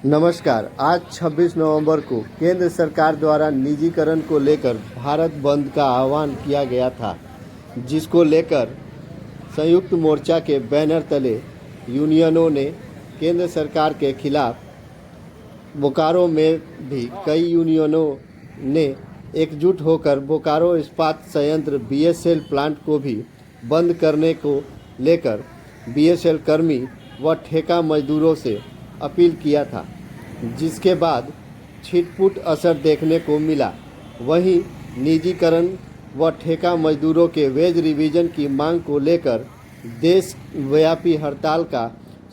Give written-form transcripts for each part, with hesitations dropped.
नमस्कार। आज 26 नवंबर को केंद्र सरकार द्वारा निजीकरण को लेकर भारत बंद का आह्वान किया गया था, जिसको लेकर संयुक्त मोर्चा के बैनर तले यूनियनों ने केंद्र सरकार के खिलाफ बोकारो में भी कई यूनियनों ने एकजुट होकर बोकारो इस्पात संयंत्र बीएसएल प्लांट को भी बंद करने को लेकर बीएसएल कर्मी व ठेका मजदूरों से अपील किया था, जिसके बाद छिटपुट असर देखने को मिला। वहीं निजीकरण व ठेका मजदूरों के वेज रिवीजन की मांग को लेकर देशव्यापी हड़ताल का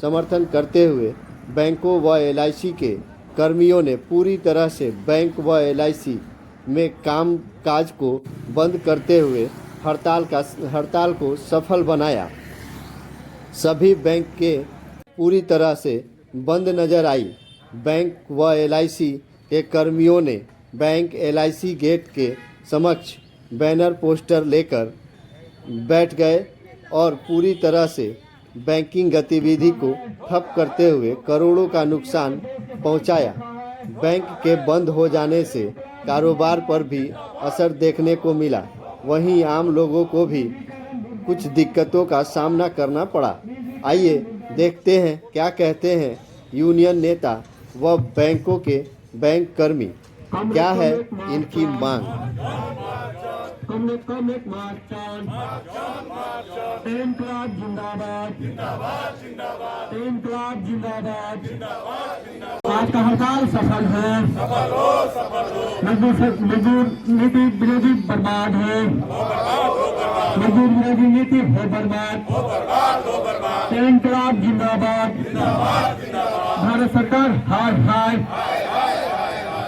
समर्थन करते हुए बैंकों व एलआईसी के कर्मियों ने पूरी तरह से बैंक व एलआईसी में काम काज को बंद करते हुए हड़ताल को सफल बनाया। सभी बैंक के पूरी तरह से बंद नजर आई। बैंक व एलआईसी के कर्मियों ने बैंक एलआईसी गेट के समक्ष बैनर पोस्टर लेकर बैठ गए और पूरी तरह से बैंकिंग गतिविधि को ठप करते हुए करोड़ों का नुकसान पहुंचाया। बैंक के बंद हो जाने से कारोबार पर भी असर देखने को मिला। वहीं आम लोगों को भी कुछ दिक्कतों का सामना करना पड़ा। आइए देखते हैं क्या कहते हैं यूनियन नेता व बैंकों के बैंक कर्मी। क्या है इनकी मांग? आज का हड़ताल सफल है। मजदूर नीति विरोधी बर्बाद है। मजदूर विरोधी नीति हो बर्बाद। इनकलाब जिंदाबाद। भारत सरकार हाय हाय।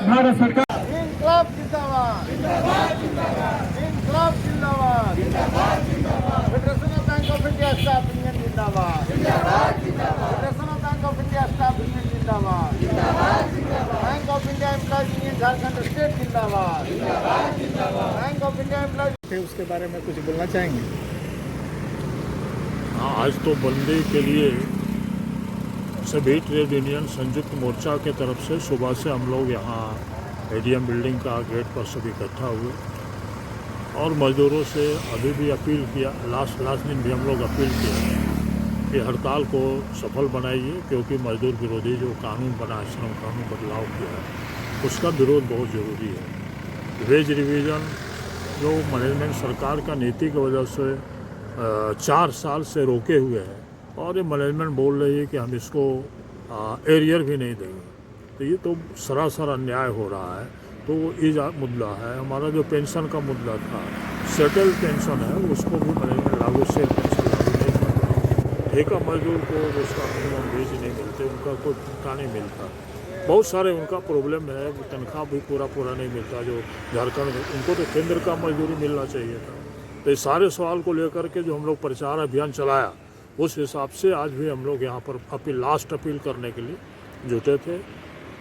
भारत सरकार इनकलाब जिंदाबाद। इनकलाब जिंदाबाद। Federation of bank of India staff union जिंदाबाद। Federation of bank of India staff union जिंदाबाद। Bank of India employees union Jharkhand state जिंदाबाद। बैंक ऑफ इंडिया एम्प्लॉयज उसके बारे में कुछ बोलना चाहेंगे? आज तो बंदी के लिए सभी ट्रेड यूनियन संयुक्त मोर्चा के तरफ से सुबह से हम लोग यहाँ एडीएम बिल्डिंग का गेट पर सभी इकट्ठा हुए और मजदूरों से अभी भी अपील किया। लास्ट दिन भी हम लोग अपील किया कि हड़ताल को सफल बनाइए, क्योंकि मजदूर विरोधी जो कानून बना, श्रम कानून बदलाव किया है, उसका विरोध बहुत ज़रूरी है। वेज रिवीजन जो मैनेजमेंट सरकार का नीति की वजह से 4 साल से रोके हुए हैं और ये मैनेजमेंट बोल रही है कि हम इसको एरियर भी नहीं देंगे, तो ये तो सरासर अन्याय हो रहा है। तो ये मुद्दा है। हमारा जो पेंशन का मुद्दा था, सेटल पेंशन है, उसको भी मैनेजमेंट लागू से पेंशन लागू नहीं कर रहा। ठेका मजदूर को उसका मिनिमम वेज नहीं मिलते, उनका कोई तनख्वाह नहीं मिलता। बहुत सारे उनका प्रॉब्लम है, तनख्वाह भी पूरा नहीं मिलता। जो झारखंड, उनको तो केंद्र का मजदूरी मिलना चाहिए था। तो इस सारे सवाल को लेकर के जो हम लोग प्रचार अभियान चलाया, उस हिसाब से आज भी हम लोग यहाँ पर लास्ट अपील करने के लिए जुटे थे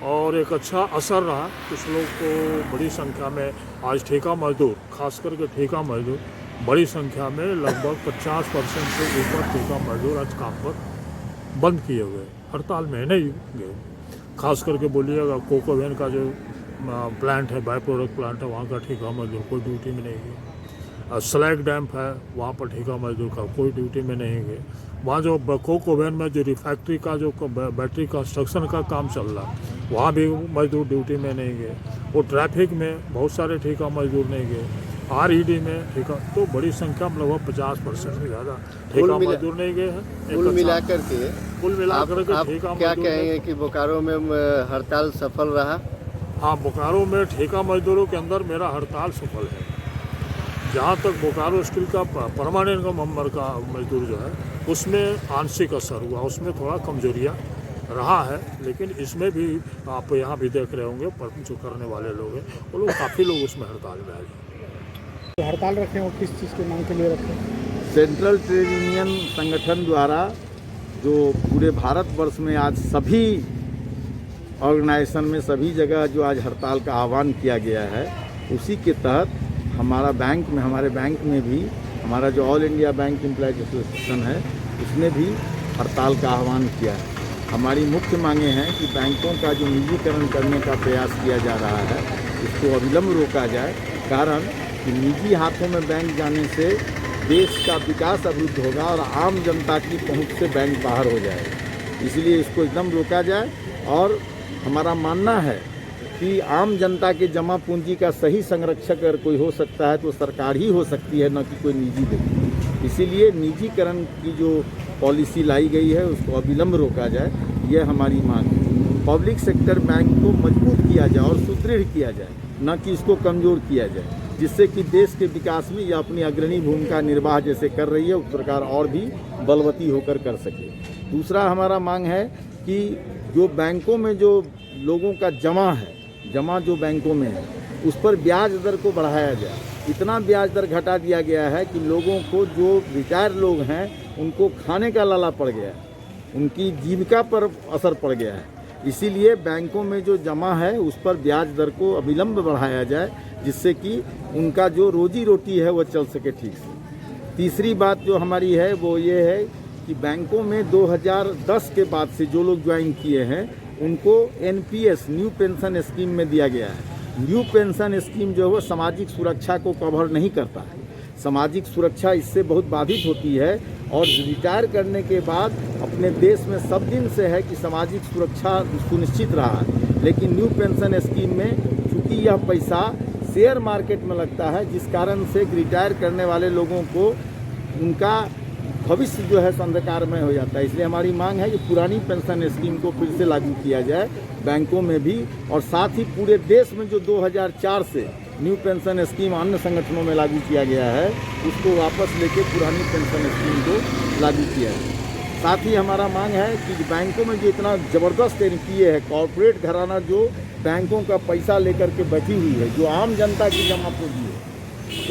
और एक अच्छा असर रहा। कुछ लोग को बड़ी संख्या में आज ठेका मजदूर, खास करके ठेका मजदूर बड़ी संख्या में लगभग 50% से ऊपर ठेका मजदूर आज काम पर बंद किए हुए, हड़ताल में नहीं गए। खास करके बोलिएगा कोकोवेन का जो प्लांट है, बाय प्रोडक्ट प्लांट है, वहाँ का ठेका मजदूर कोई ड्यूटी में नहीं गए। स्लैग डैम्प है, वहाँ पर ठेका मजदूर का कोई ड्यूटी में नहीं गए। वहाँ जो कोकोवेन में जो रिफैक्ट्री का जो बैटरी कंस्ट्रक्शन का काम चल रहा है, वहाँ भी मजदूर ड्यूटी में नहीं गए। वो ट्रैफिक में बहुत सारे ठेका मजदूर नहीं गए। आरईडी में ठेका, तो बड़ी संख्या में लगभग 50% से ज़्यादा ठेका मजदूर नहीं गए हैं। कुल मिलाकर के ठेका क्या कहेंगे कि बोकारो में हड़ताल सफल रहा? हाँ, बोकारो में ठेका मजदूरों के अंदर मेरा हड़ताल सफल है। जहाँ तक बोकारो स्टील का परमानेंट मेंबर का मजदूर जो है, उसमें आंशिक असर हुआ, उसमें थोड़ा कमजोरियाँ रहा है। लेकिन इसमें भी आप यहाँ भी देख रहे होंगे, पर जो करने वाले लोग हैं वो लोग काफ़ी लोग उसमें हड़ताल में आए। तो हड़ताल रखे हो किस चीज़ की मांग के लिए रखे? सेंट्रल ट्रेड यूनियन संगठन द्वारा जो पूरे भारतवर्ष में आज सभी ऑर्गेनाइजेशन में सभी जगह जो आज हड़ताल का आह्वान किया गया है, उसी के तहत हमारे बैंक में भी हमारा जो all India bank employees association है, उसने भी हड़ताल का आह्वान किया है। हमारी मुख्य मांगे हैं कि बैंकों का जो निजीकरण करने का प्रयास किया जा रहा है इसको अविलंब रोका जाए। कारण कि निजी हाथों में बैंक जाने से देश का विकास अवरुद्ध होगा और आम जनता की पहुंच से बैंक बाहर हो जाएगा। इसलिए इसको एकदम रोका जाए। और हमारा मानना है कि आम जनता के जमा पूंजी का सही संरक्षक अगर कोई हो सकता है तो सरकार ही हो सकती है, न कि कोई निजी व्यक्ति। इसीलिए निजीकरण की जो पॉलिसी लाई गई है उसको अविलंब रोका जाए, यह हमारी मांग है। पब्लिक सेक्टर बैंक को मजबूत किया जाए और सुदृढ़ किया जाए, न कि इसको कमज़ोर किया जाए, जिससे कि देश के विकास में यह अपनी अग्रणी भूमिका निर्वाह जैसे कर रही है उस प्रकार और भी बलवती होकर कर सके। दूसरा हमारा मांग है कि जो बैंकों में जो लोगों का जमा जो बैंकों में है उस पर ब्याज दर को बढ़ाया जाए। इतना ब्याज दर घटा दिया गया है कि लोगों को, जो रिटायर लोग हैं, उनको खाने का लाला पड़ गया है, उनकी जीविका पर असर पड़ गया है। इसीलिए बैंकों में जो जमा है उस पर ब्याज दर को अविलंब बढ़ाया जाए, जिससे कि उनका जो रोजी रोटी है वह चल सके ठीक से। तीसरी बात जो हमारी है वो ये है कि बैंकों में 2010 के बाद से जो लोग ज्वाइन किए हैं उनको एनपीएस न्यू पेंशन स्कीम में दिया गया है। न्यू पेंशन स्कीम जो है वो सामाजिक सुरक्षा को कवर नहीं करता है। सामाजिक सुरक्षा इससे बहुत बाधित होती है और रिटायर करने के बाद अपने देश में सब दिन से है कि सामाजिक सुरक्षा सुनिश्चित रहा है, लेकिन न्यू पेंशन स्कीम में चूँकि यह पैसा शेयर मार्केट में लगता है, जिस कारण से रिटायर करने वाले लोगों को उनका भविष्य जो है अंधकारमय हो जाता है। इसलिए हमारी मांग है कि पुरानी पेंशन स्कीम को फिर से लागू किया जाए बैंकों में भी, और साथ ही पूरे देश में जो 2004 से न्यू पेंशन स्कीम अन्य संगठनों में लागू किया गया है उसको वापस लेके पुरानी पेंशन स्कीम को लागू किया है। साथ ही हमारा मांग है कि बैंकों में जो इतना ज़बरदस्त एनपीए है, कॉर्पोरेट घराना जो बैंकों का पैसा लेकर के बैठी हुई है, जो आम जनता की जमा पूंजी है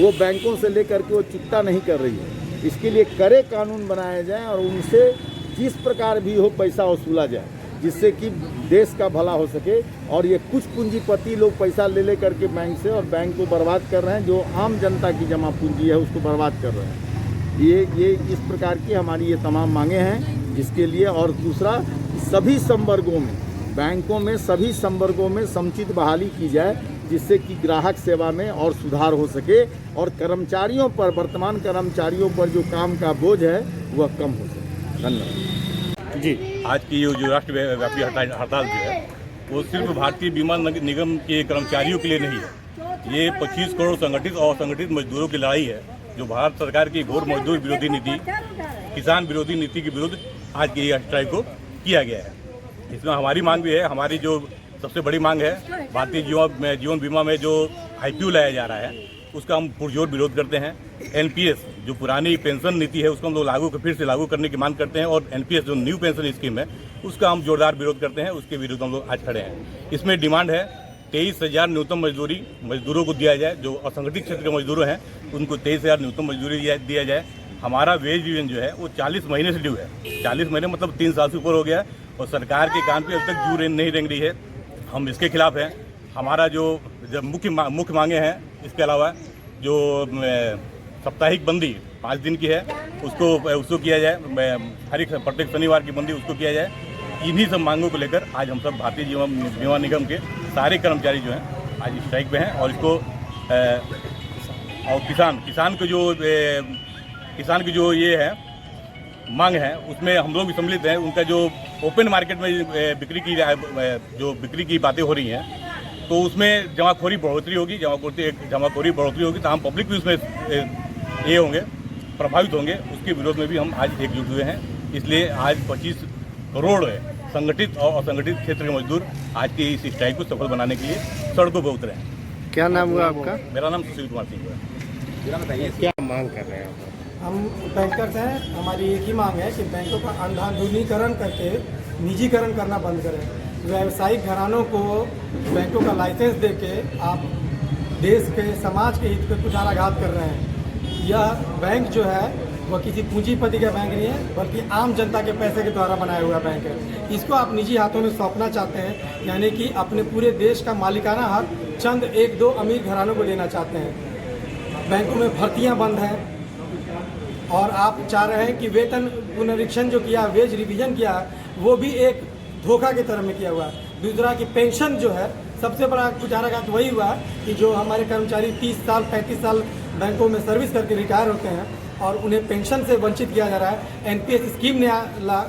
वो बैंकों से लेकर के वो चुकता नहीं कर रही है। इसके लिए कड़े कानून बनाए जाएं और उनसे जिस प्रकार भी हो पैसा वसूला जाए, जिससे कि देश का भला हो सके। और ये कुछ पूंजीपति लोग पैसा ले करके बैंक से और बैंक को बर्बाद कर रहे हैं, जो आम जनता की जमा पूंजी है उसको बर्बाद कर रहे हैं। ये इस प्रकार की हमारी ये तमाम मांगे हैं जिसके लिए। और दूसरा, सभी संवर्गों में, बैंकों में सभी संवर्गों में समुचित बहाली की जाए, जिससे कि ग्राहक सेवा में और सुधार हो सके और कर्मचारियों पर, वर्तमान कर्मचारियों पर जो काम का बोझ है वह कम हो सके। धन्यवाद जी। आज की जो राष्ट्रव्यापी हड़ताल जो है वो सिर्फ भारतीय बीमा निगम के कर्मचारियों के लिए नहीं है। ये 25 करोड़ संगठित और असंगठित मजदूरों की लड़ाई है, जो भारत सरकार की घोर मजदूर विरोधी नीति, किसान विरोधी नीति के विरुद्ध आज की स्ट्राइक को किया गया है। इसमें हमारी मांग भी है, हमारी जो सबसे बड़ी मांग है भारतीय जीवन बीमा में जो आईपीओ लाया जा रहा है उसका हम पुरजोर विरोध करते हैं। एनपीएस जो पुरानी पेंशन नीति है उसको हम लोग फिर से लागू करने की मांग करते हैं, और एनपीएस जो न्यू पेंशन स्कीम है उसका हम जोरदार विरोध करते हैं। उसके विरुद्ध हम लोग आज खड़े हैं। इसमें डिमांड है 23,000 न्यूनतम मजदूरों को दिया जाए, जो असंगठित क्षेत्र के मजदूर हैं उनको 23,000 न्यूनतम मजदूरी दिया जाए। हमारा वेज डिवीजन जो है वो 40 महीने से ड्यू है। 40 महीने मतलब 3 साल से ऊपर हो गया और सरकार के कान पे अब तक ड्यू नहीं रेंग रही है। हम इसके खिलाफ हैं। हमारा जो मुख्य मांगे हैं, इसके अलावा जो साप्ताहिक बंदी 5 दिन की है उसको किया जाए, प्रत्येक शनिवार की बंदी उसको किया जाए। इन्हीं सब मांगों को लेकर आज हम सब भारतीय जीवन बीमा निगम के सारे कर्मचारी जो हैं आज स्ट्राइक पे हैं। और इसको और किसान की जो ये है मांग है उसमें हम लोग भी सम्मिलित हैं। उनका जो ओपन मार्केट में बिक्री की बातें हो रही हैं तो उसमें जमाखोरी बढ़ोतरी होगी, जमाखोरी बढ़ोतरी होगी तो हम पब्लिक भी उसमें ये होंगे, प्रभावित होंगे। उसके विरोध में भी हम आज एकजुट हुए हैं। इसलिए आज 25 करोड़ संगठित और असंगठित क्षेत्र के मजदूर आज की इस स्ट्राइक को सफल बनाने के लिए सड़कों पर उतरे हैं। क्या नाम हुआ आपका? मेरा नाम सुशील कुमार सिंह है। क्या मांग कर रहे हैं? हम बैंकर्स हैं, हमारी एक ही मांग है कि बैंकों का अंधाधुनीकरण करके निजीकरण करना बंद करें। व्यावसायिक घरानों को बैंकों का लाइसेंस देके आप देश के, समाज के हित पे कुठाराघात कर रहे हैं। यह बैंक जो है वह किसी पूंजीपति का बैंक नहीं है, बल्कि आम जनता के पैसे के द्वारा बनाया हुआ बैंक है। इसको आप निजी हाथों में सौंपना चाहते हैं, यानी कि अपने पूरे देश का मालिकाना हक चंद 1-2 अमीर घरानों को लेना चाहते हैं। बैंकों में भर्तियां बंद हैं, और आप चाह रहे हैं कि वेतन पुनरीक्षण जो किया, वेज रिवीजन किया, वो भी एक धोखा की तरह में किया हुआ है। दूसरा कि पेंशन जो है, सबसे बड़ा कुठाराघात वही हुआ कि जो हमारे कर्मचारी 30 साल 35 साल बैंकों में सर्विस करके रिटायर होते हैं और उन्हें पेंशन से वंचित किया जा रहा है। एनपीएस स्कीम ने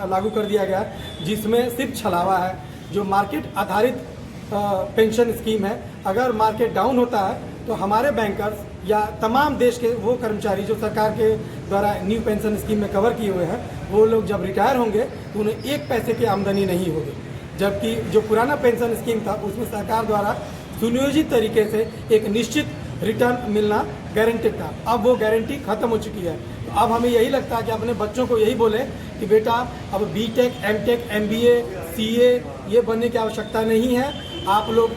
लागू कर दिया गया, जिसमें सिर्फ छलावा है। जो मार्केट आधारित पेंशन स्कीम है, अगर मार्केट डाउन होता है तो हमारे बैंकर्स या तमाम देश के वो कर्मचारी जो सरकार के द्वारा न्यू पेंशन स्कीम में कवर किए हुए हैं, वो लोग जब रिटायर होंगे तो उन्हें 1 पैसे की आमदनी नहीं होगी। जबकि जो पुराना पेंशन स्कीम था उसमें सरकार द्वारा सुनियोजित तरीके से एक निश्चित रिटर्न मिलना गारंटेड था। अब वो गारंटी खत्म हो चुकी है। तो अब हमें यही लगता है कि अपने बच्चों को यही बोले कि बेटा अब बीटेक, एमटेक, एमबीए, सीए ये बनने की आवश्यकता नहीं है। आप लोग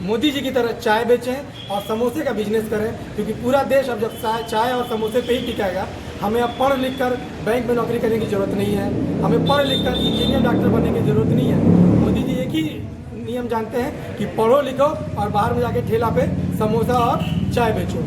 मोदी जी की तरह चाय बेचें और समोसे का बिजनेस करें, क्योंकि पूरा देश अब जब चाय और समोसे पे ही टिकेगा। हमें अब पढ़ लिख कर बैंक में नौकरी करने की ज़रूरत नहीं है, हमें पढ़ लिख कर इंजीनियर डॉक्टर बनने की ज़रूरत नहीं है। मोदी जी एक ही नियम जानते हैं कि पढ़ो लिखो और बाहर में जाके ठेला पे समोसा और चाय बेचो।